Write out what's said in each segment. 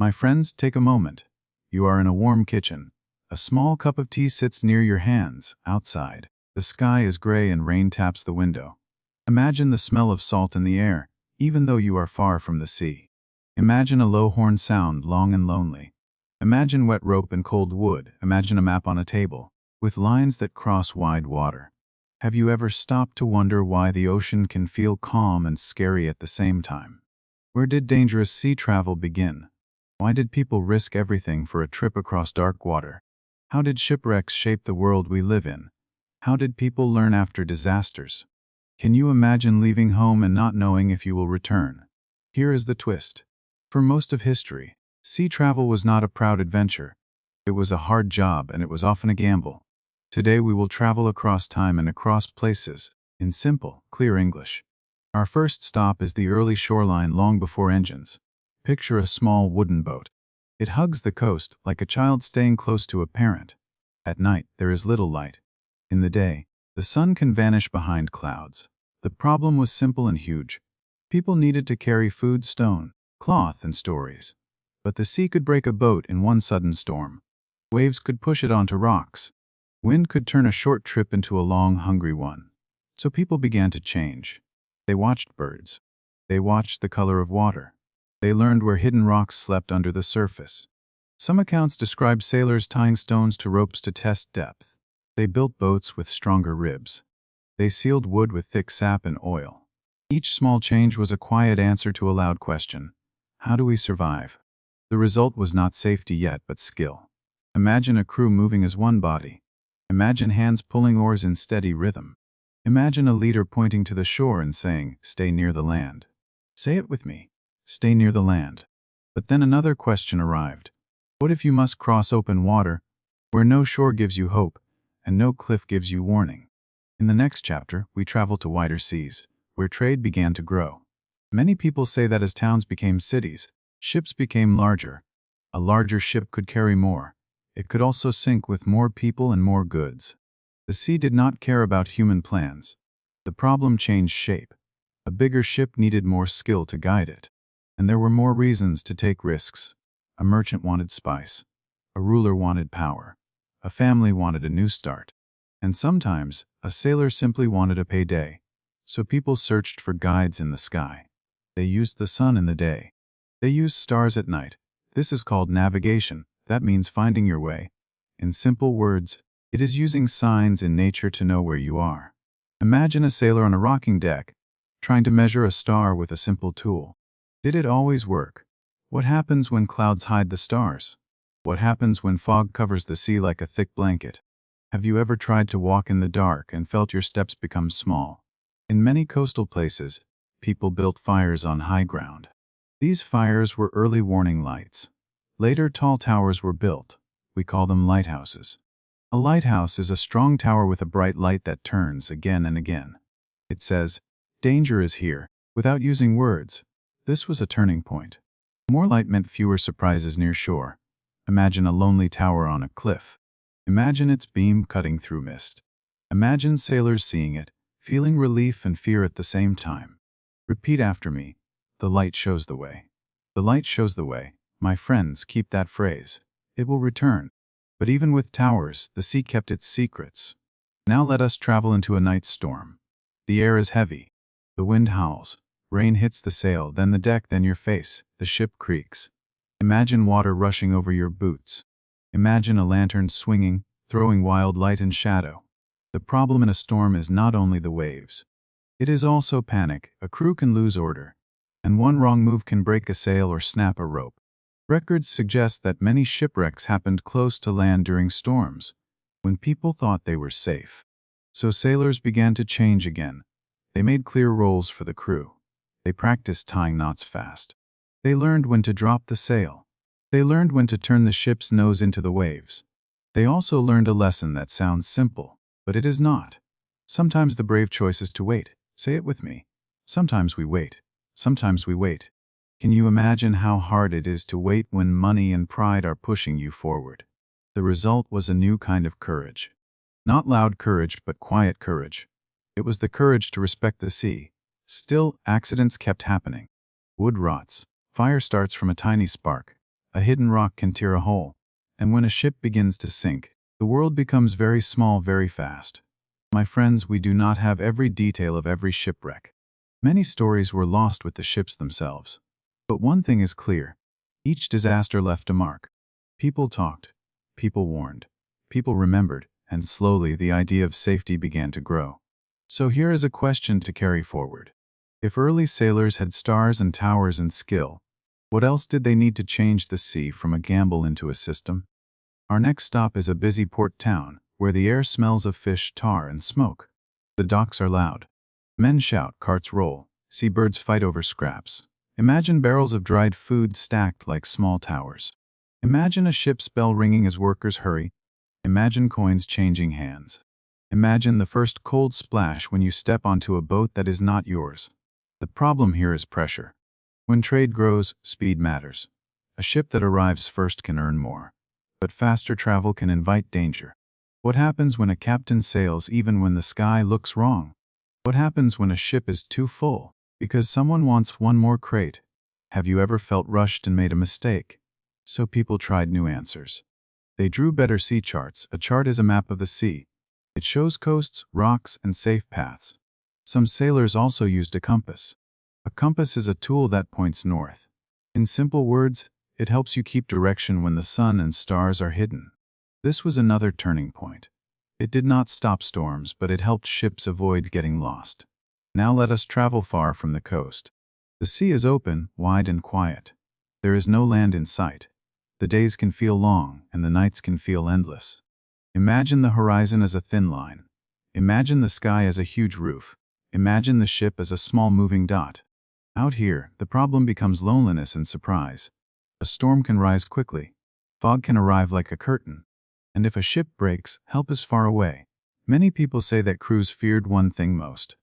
My friends, take a moment. You are in a warm kitchen. A small cup of tea sits near your hands, outside. The sky is gray and rain taps the window. Imagine the smell of salt in the air, even though you are far from the sea. Imagine a low horn sound, long and lonely. Imagine wet rope and cold wood. Imagine a map on a table, with lines that cross wide water. Have you ever stopped to wonder why the ocean can feel calm and scary at the same time? Where did dangerous sea travel begin? Why did people risk everything for a trip across dark water? How did shipwrecks shape the world we live in? How did people learn after disasters? Can you imagine leaving home and not knowing if you will return? Here is the twist. For most of history, sea travel was not a proud adventure. It was a hard job, and it was often a gamble. Today we will travel across time and across places, in simple, clear English. Our first stop is the early shoreline, long before engines. Picture a small wooden boat. It hugs the coast like a child staying close to a parent. At night, there is little light. In the day, the sun can vanish behind clouds. The problem was simple and huge. People needed to carry food, stone, cloth, and stories. But the sea could break a boat in one sudden storm. Waves could push it onto rocks. Wind could turn a short trip into a long, hungry one. So people began to change. They watched birds. They watched the color of water. They learned where hidden rocks slept under the surface. Some accounts describe sailors tying stones to ropes to test depth. They built boats with stronger ribs. They sealed wood with thick sap and oil. Each small change was a quiet answer to a loud question. How do we survive? The result was not safety yet, but skill. Imagine a crew moving as one body. Imagine hands pulling oars in steady rhythm. Imagine a leader pointing to the shore and saying, "Stay near the land." Say it with me. Stay near the land. But then another question arrived. What if you must cross open water, where no shore gives you hope, and no cliff gives you warning? In the next chapter, we travel to wider seas, where trade began to grow. Many people say that as towns became cities, ships became larger. A larger ship could carry more. It could also sink with more people and more goods. The sea did not care about human plans. The problem changed shape. A bigger ship needed more skill to guide it. And there were more reasons to take risks. A merchant wanted spice. A ruler wanted power. A family wanted a new start. And sometimes, a sailor simply wanted a payday. So people searched for guides in the sky. They used the sun in the day. They used stars at night. This is called navigation. That means finding your way. In simple words, it is using signs in nature to know where you are. Imagine a sailor on a rocking deck, trying to measure a star with a simple tool. Did it always work? What happens when clouds hide the stars? What happens when fog covers the sea like a thick blanket? Have you ever tried to walk in the dark and felt your steps become small? In many coastal places, people built fires on high ground. These fires were early warning lights. Later, tall towers were built. We call them lighthouses. A lighthouse is a strong tower with a bright light that turns again and again. It says, "Danger is here," without using words. This was a turning point. More light meant fewer surprises near shore. Imagine a lonely tower on a cliff. Imagine its beam cutting through mist. Imagine sailors seeing it, feeling relief and fear at the same time. Repeat after me. The light shows the way. The light shows the way. My friends, keep that phrase. It will return. But even with towers, the sea kept its secrets. Now let us travel into a night storm. The air is heavy. The wind howls. Rain hits the sail, then the deck, then your face. The ship creaks. Imagine water rushing over your boots. Imagine a lantern swinging, throwing wild light and shadow. The problem in a storm is not only the waves. It is also panic. A crew can lose order. And one wrong move can break a sail or snap a rope. Records suggest that many shipwrecks happened close to land during storms, when people thought they were safe. So sailors began to change again. They made clear roles for the crew. They practiced tying knots fast. They learned when to drop the sail. They learned when to turn the ship's nose into the waves. They also learned a lesson that sounds simple, but it is not. Sometimes the brave choice is to wait. Say it with me. Sometimes we wait. Sometimes we wait. Can you imagine how hard it is to wait when money and pride are pushing you forward? The result was a new kind of courage. Not loud courage, but quiet courage. It was the courage to respect the sea. Still, accidents kept happening. Wood rots. Fire starts from a tiny spark. A hidden rock can tear a hole. And when a ship begins to sink, the world becomes very small very fast. My friends, we do not have every detail of every shipwreck. Many stories were lost with the ships themselves. But one thing is clear. Each disaster left a mark. People talked. People warned. People remembered, and slowly the idea of safety began to grow. So here is a question to carry forward. If early sailors had stars and towers and skill, what else did they need to change the sea from a gamble into a system? Our next stop is a busy port town, where the air smells of fish, tar, and smoke. The docks are loud. Men shout, carts roll, seabirds fight over scraps. Imagine barrels of dried food stacked like small towers. Imagine a ship's bell ringing as workers hurry. Imagine coins changing hands. Imagine the first cold splash when you step onto a boat that is not yours. The problem here is pressure. When trade grows, speed matters. A ship that arrives first can earn more. But faster travel can invite danger. What happens when a captain sails even when the sky looks wrong? What happens when a ship is too full because someone wants one more crate? Have you ever felt rushed and made a mistake? So people tried new answers. They drew better sea charts. A chart is a map of the sea. It shows coasts, rocks, and safe paths. Some sailors also used a compass. A compass is a tool that points north. In simple words, it helps you keep direction when the sun and stars are hidden. This was another turning point. It did not stop storms, but it helped ships avoid getting lost. Now let us travel far from the coast. The sea is open, wide, and quiet. There is no land in sight. The days can feel long, and the nights can feel endless. Imagine the horizon as a thin line. Imagine the sky as a huge roof. Imagine the ship as a small moving dot. Out here, the problem becomes loneliness and surprise. A storm can rise quickly. Fog can arrive like a curtain. And if a ship breaks, help is far away. Many people say that crews feared one thing most.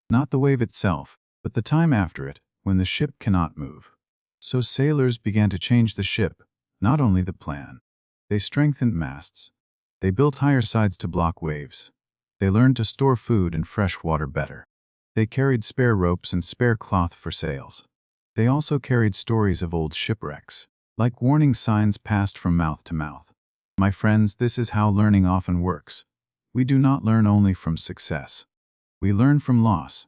Not the wave itself, but the time after it, when the ship cannot move. So sailors began to change the ship, not only the plan. They strengthened masts. They built higher sides to block waves. They learned to store food and fresh water better. They carried spare ropes and spare cloth for sails. They also carried stories of old shipwrecks, like warning signs passed from mouth to mouth. My friends, this is how learning often works. We do not learn only from success. We learn from loss,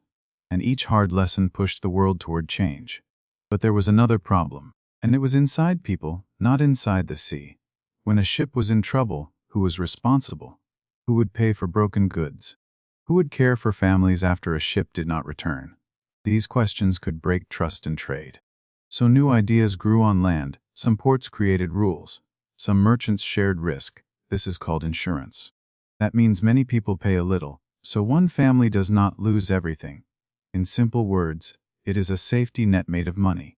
and each hard lesson pushed the world toward change. But there was another problem, and it was inside people, not inside the sea. When a ship was in trouble, who was responsible? Who would pay for broken goods? Who would care for families after a ship did not return? These questions could break trust in trade. So new ideas grew on land. Some ports created rules. Some merchants shared risk. This is called insurance. That means many people pay a little, so one family does not lose everything. In simple words, it is a safety net made of money.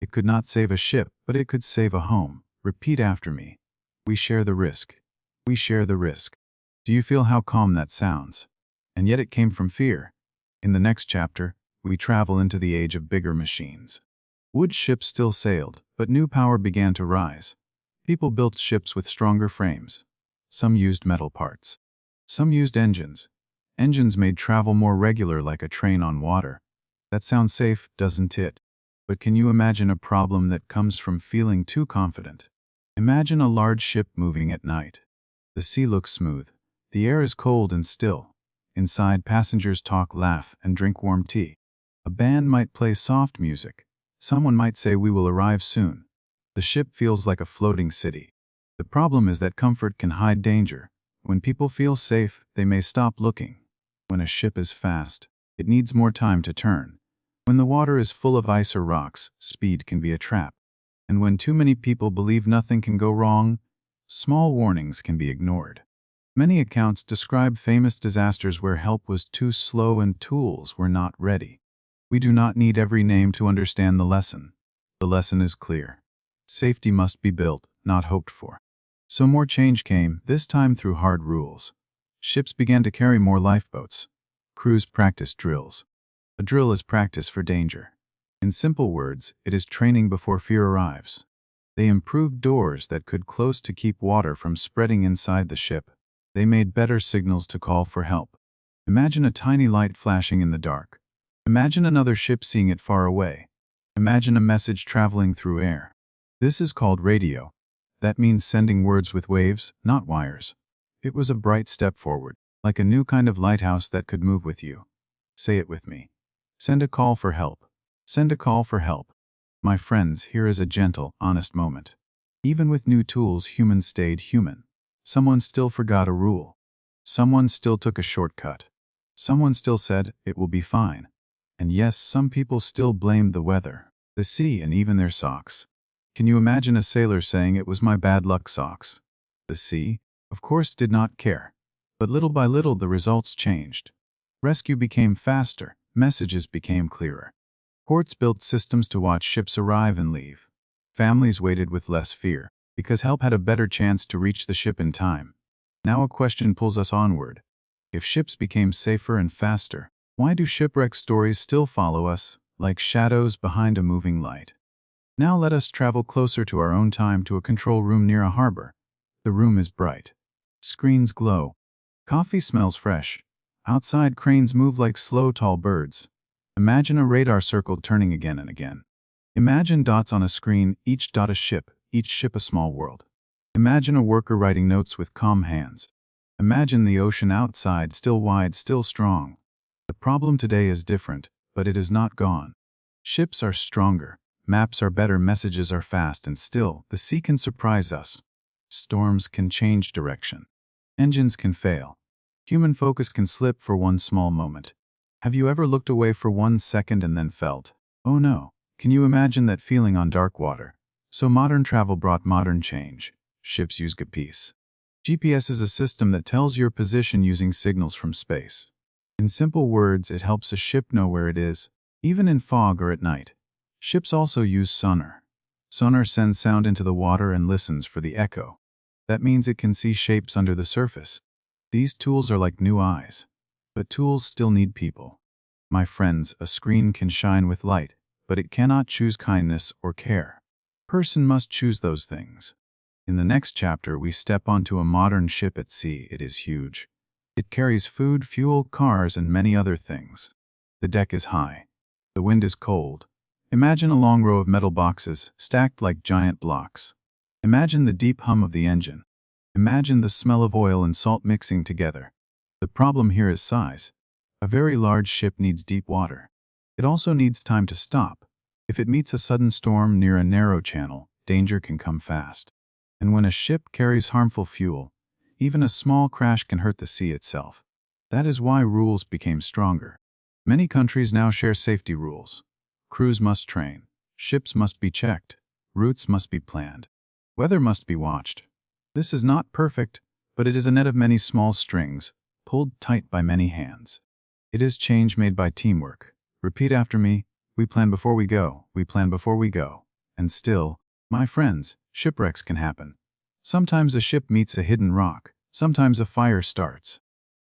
It could not save a ship, but it could save a home. Repeat after me. We share the risk. We share the risk. Do you feel how calm that sounds? And yet it came from fear. In the next chapter, we travel into the age of bigger machines. Wood ships still sailed, but new power began to rise. People built ships with stronger frames. Some used metal parts. Some used engines. Engines made travel more regular, like a train on water. That sounds safe, doesn't it? But can you imagine a problem that comes from feeling too confident? Imagine a large ship moving at night. The sea looks smooth. The air is cold and still. Inside, passengers talk, laugh, and drink warm tea. A band might play soft music. Someone might say, "We will arrive soon." The ship feels like a floating city. The problem is that comfort can hide danger. When people feel safe, they may stop looking. When a ship is fast, it needs more time to turn. When the water is full of ice or rocks, speed can be a trap. And when too many people believe nothing can go wrong, small warnings can be ignored. Many accounts describe famous disasters where help was too slow and tools were not ready. We do not need every name to understand the lesson. The lesson is clear. Safety must be built, not hoped for. So more change came, this time through hard rules. Ships began to carry more lifeboats. Crews practiced drills. A drill is practice for danger. In simple words, it is training before fear arrives. They improved doors that could close to keep water from spreading inside the ship. They made better signals to call for help. Imagine a tiny light flashing in the dark. Imagine another ship seeing it far away. Imagine a message traveling through air. This is called radio. That means sending words with waves, not wires. It was a bright step forward, like a new kind of lighthouse that could move with you. Say it with me. Send a call for help. Send a call for help. My friends, here is a gentle, honest moment. Even with new tools, humans stayed human. Someone still forgot a rule. Someone still took a shortcut. Someone still said, it will be fine. And yes, some people still blamed the weather, the sea, and even their socks. Can you imagine a sailor saying it was my bad luck socks? The sea, of course, did not care. But little by little the results changed. Rescue became faster, messages became clearer. Ports built systems to watch ships arrive and leave. Families waited with less fear, because help had a better chance to reach the ship in time. Now a question pulls us onward. If ships became safer and faster, why do shipwreck stories still follow us, like shadows behind a moving light? Now let us travel closer to our own time to a control room near a harbor. The room is bright. Screens glow. Coffee smells fresh. Outside, cranes move like slow, tall birds. Imagine a radar circle turning again and again. Imagine dots on a screen, each dot a ship, each ship a small world. Imagine a worker writing notes with calm hands. Imagine the ocean outside, still wide, still strong. The problem today is different, but it is not gone. Ships are stronger, maps are better, messages are fast, and still, the sea can surprise us. Storms can change direction. Engines can fail. Human focus can slip for one small moment. Have you ever looked away for 1 second and then felt, oh no? Can you imagine that feeling on dark water? So modern travel brought modern change. Ships use GPS. GPS is a system that tells your position using signals from space. In simple words, it helps a ship know where it is, even in fog or at night. Ships also use sonar. Sonar sends sound into the water and listens for the echo. That means it can see shapes under the surface. These tools are like new eyes. But tools still need people. My friends, a screen can shine with light, but it cannot choose kindness or care. Person must choose those things. In the next chapter, we step onto a modern ship at sea. It is huge. It carries food, fuel, cars, and many other things. The deck is high. The wind is cold. Imagine a long row of metal boxes, stacked like giant blocks. Imagine the deep hum of the engine. Imagine the smell of oil and salt mixing together. The problem here is size. A very large ship needs deep water. It also needs time to stop. If it meets a sudden storm near a narrow channel, danger can come fast. And when a ship carries harmful fuel, even a small crash can hurt the sea itself. That is why rules became stronger. Many countries now share safety rules. Crews must train. Ships must be checked. Routes must be planned. Weather must be watched. This is not perfect, but it is a net of many small strings, pulled tight by many hands. It is change made by teamwork. Repeat after me. We plan before we go. We plan before we go. And still, my friends, shipwrecks can happen. Sometimes a ship meets a hidden rock. Sometimes a fire starts.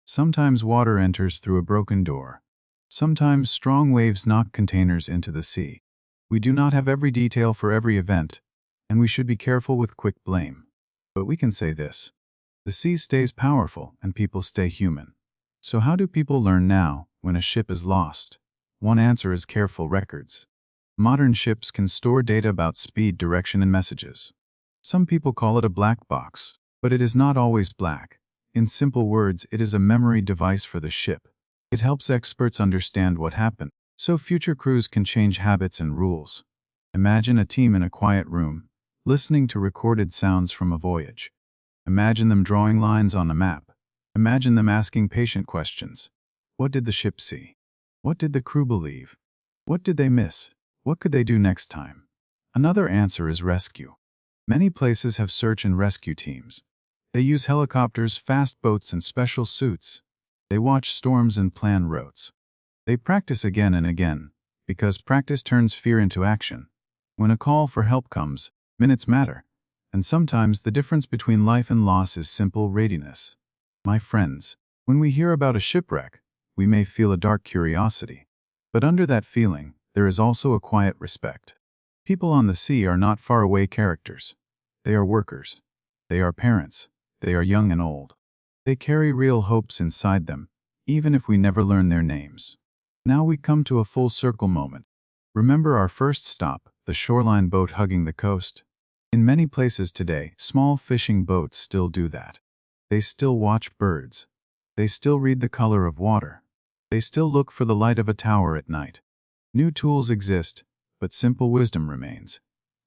Sometimes water enters through a broken door. Sometimes strong waves knock containers into the sea. We do not have every detail for every event, and we should be careful with quick blame. But we can say this. The sea stays powerful and people stay human. So how do people learn now when a ship is lost? One answer is careful records. Modern ships can store data about speed, direction, and messages. Some people call it a black box, but it is not always black. In simple words, it is a memory device for the ship. It helps experts understand what happened, so future crews can change habits and rules. Imagine a team in a quiet room, listening to recorded sounds from a voyage. Imagine them drawing lines on a map. Imagine them asking patient questions. What did the ship see? What did the crew believe? What did they miss? What could they do next time? Another answer is rescue. Many places have search and rescue teams. They use helicopters, fast boats, and special suits. They watch storms and plan routes. They practice again and again, because practice turns fear into action. When a call for help comes, minutes matter, and sometimes the difference between life and loss is simple readiness. My friends, when we hear about a shipwreck, we may feel a dark curiosity. But under that feeling, there is also a quiet respect. People on the sea are not faraway characters. They are workers. They are parents. They are young and old. They carry real hopes inside them, even if we never learn their names. Now we come to a full circle moment. Remember our first stop, the shoreline boat hugging the coast? In many places today, small fishing boats still do that. They still watch birds. They still read the color of water. They still look for the light of a tower at night. New tools exist, but simple wisdom remains.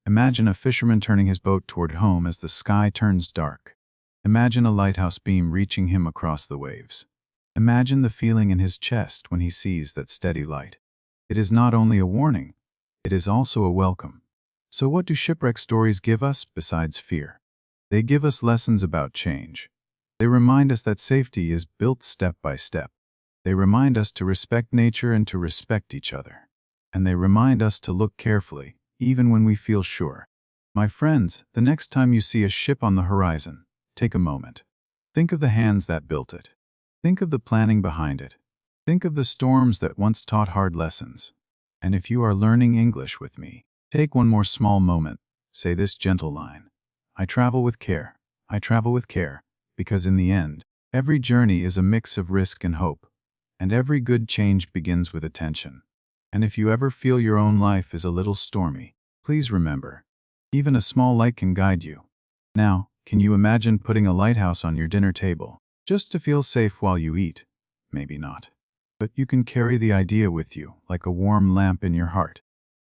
Imagine a fisherman turning his boat toward home as the sky turns dark. Imagine a lighthouse beam reaching him across the waves. Imagine the feeling in his chest when he sees that steady light. It is not only a warning, it is also a welcome. So what do shipwreck stories give us besides fear? They give us lessons about change. They remind us that safety is built step by step. They remind us to respect nature and to respect each other. And they remind us to look carefully, even when we feel sure. My friends, the next time you see a ship on the horizon, take a moment. Think of the hands that built it. Think of the planning behind it. Think of the storms that once taught hard lessons. And if you are learning English with me, take one more small moment. Say this gentle line. I travel with care. I travel with care, because in the end, every journey is a mix of risk and hope. And every good change begins with attention. And if you ever feel your own life is a little stormy, please remember, even a small light can guide you. Now, can you imagine putting a lighthouse on your dinner table, just to feel safe while you eat? Maybe not. But you can carry the idea with you, like a warm lamp in your heart.